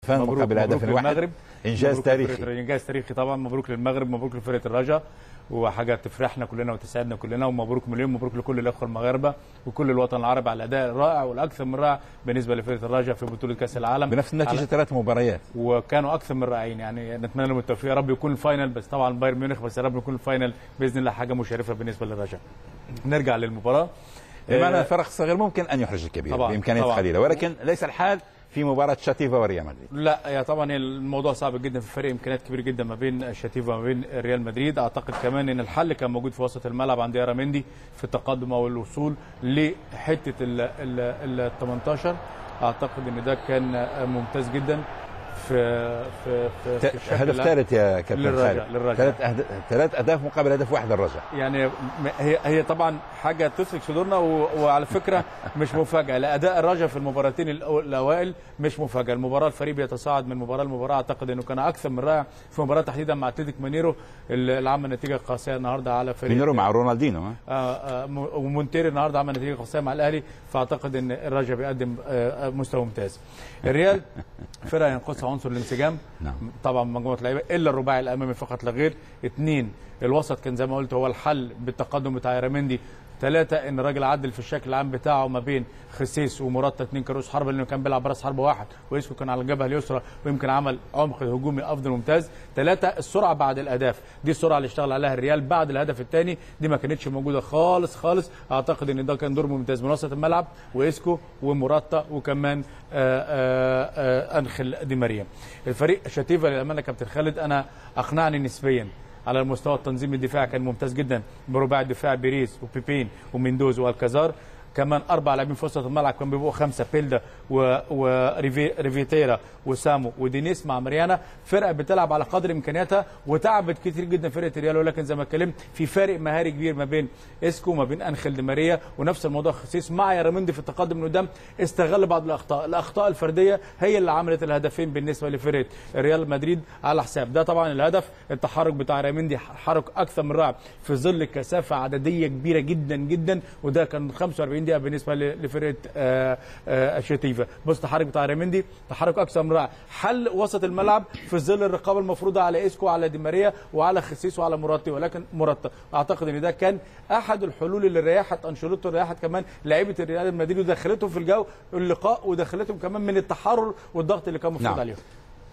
فاز مقابل هدف واحد. انجاز تاريخي. انجاز تاريخي طبعا. مبروك للمغرب، مبروك لفرقه الرجاء، وحاجه تفرحنا كلنا وتسعدنا كلنا، ومبروك مليون مبروك لكل الاخوه المغاربه وكل الوطن العربي على الاداء الرائع والاكثر من رائع بالنسبه لفرقه الرجاء في بطوله كاس العالم بنفس النتيجه 3 مباريات، وكانوا اكثر من رائعين. يعني نتمنى لهم التوفيق، يا رب يكون الفاينل، بس طبعا بايرن ميونخ، بس يا رب يكون الفاينل باذن الله حاجه مشرفه بالنسبه للرجاء. نرجع للمباراه. بمعنى الفرق الصغير ممكن ان يحرج الكبير بامكانيات قليله، ولكن ليس الحال في مباراه شاتيفا وريال مدريد. لا يا طبعا الموضوع صعب جدا، في فرق امكانيات كبيره جدا ما بين شاتيفا وما بين ريال مدريد. اعتقد كمان ان الحل كان موجود في وسط الملعب عند اراميندي في التقدم او الوصول لحته ال 18. اعتقد ان ده كان ممتاز جدا في هدف ثالث يا كابتن خالد. 3 اهداف مقابل هدف واحد للرجاء. يعني هي طبعا حاجه تسلك صدورنا، وعلى فكره مش مفاجاه، لا اداء الرجاء في المباراتين الاوائل مش مفاجاه. المباراه الفريق بيتصاعد من مباراه لمباراه، اعتقد انه كان اكثر من رائع في مباراه تحديدا مع اتلتيك مينيرو اللي عمل نتيجه قاسيه النهارده على فريق مينيرو مع رونالدينو ومونتيري النهارده عمل نتيجه قاسيه مع الاهلي. فاعتقد ان الرجاء بيقدم مستوى ممتاز. الريال فرقه ينقصها عنصر الانسجام. نعم. طبعا مجموعه لعيبه الا الرباعي الامامي فقط لا غير. 2 الوسط كان زي ما قلت هو الحل بالتقدم بتاع اراميندي. 3 ان الراجل عدل في الشكل العام بتاعه ما بين خسيس ومراتا 2 كروس حربه، لانه كان بيلعب براس حربه واحد ويسكو كان على الجبهه اليسرى ويمكن عمل عمق هجومي افضل ممتاز. 3 السرعه بعد الاهداف، دي السرعه اللي اشتغل عليها الريال بعد الهدف الثاني، دي ما كانتش موجوده خالص. اعتقد ان ده كان دور ممتاز من وسط الملعب ويسكو ومراتا وكمان انخل دي ماريا. الفريق شاتيفا للامانه كابتن خالد انا اقنعني نسبيا على المستوى التنظيم الدفاعي، كان ممتاز جدا برباعي الدفاع بيريز وبيبين وميندوز والكازار. كمان 4 لاعبين في وسط الملعب كانوا بيبقوا 5 بيلدا وريفيتيرا وسامو ودينيس مع ماريانا. فرقه بتلعب على قدر امكانياتها وتعبت كتير جدا فرقه الريال، ولكن زي ما اتكلمت في فارق مهاري كبير ما بين اسكو وما بين انخيل دي ماريا، ونفس الموضوع خسيس مع ياراميندي في التقدم من قدام. استغل بعض الاخطاء الفرديه هي اللي عملت الهدفين بالنسبه لفرقه ريال مدريد على حساب ده. طبعا الهدف التحرك بتاع ياراميندي حرك اكثر من رائع في ظل كثافه عدديه كبيره جدا وده كان 45 دقيقه بالنسبه لفرقه شاتيفا. بص التحرك بتاع ريميندي تحرك اكثر من رائع، حل وسط الملعب في ظل الرقابه المفروضه على اسكو وعلى دي ماريا وعلى خسيس وعلى مراتي، ولكن مرتب اعتقد ان ده كان احد الحلول اللي ريحت انشيلوتي وريحت كمان لعيبه الريال المدريد ودخلتهم في الجو اللقاء ودخلتهم كمان من التحرر والضغط اللي كان مفروض عليهم.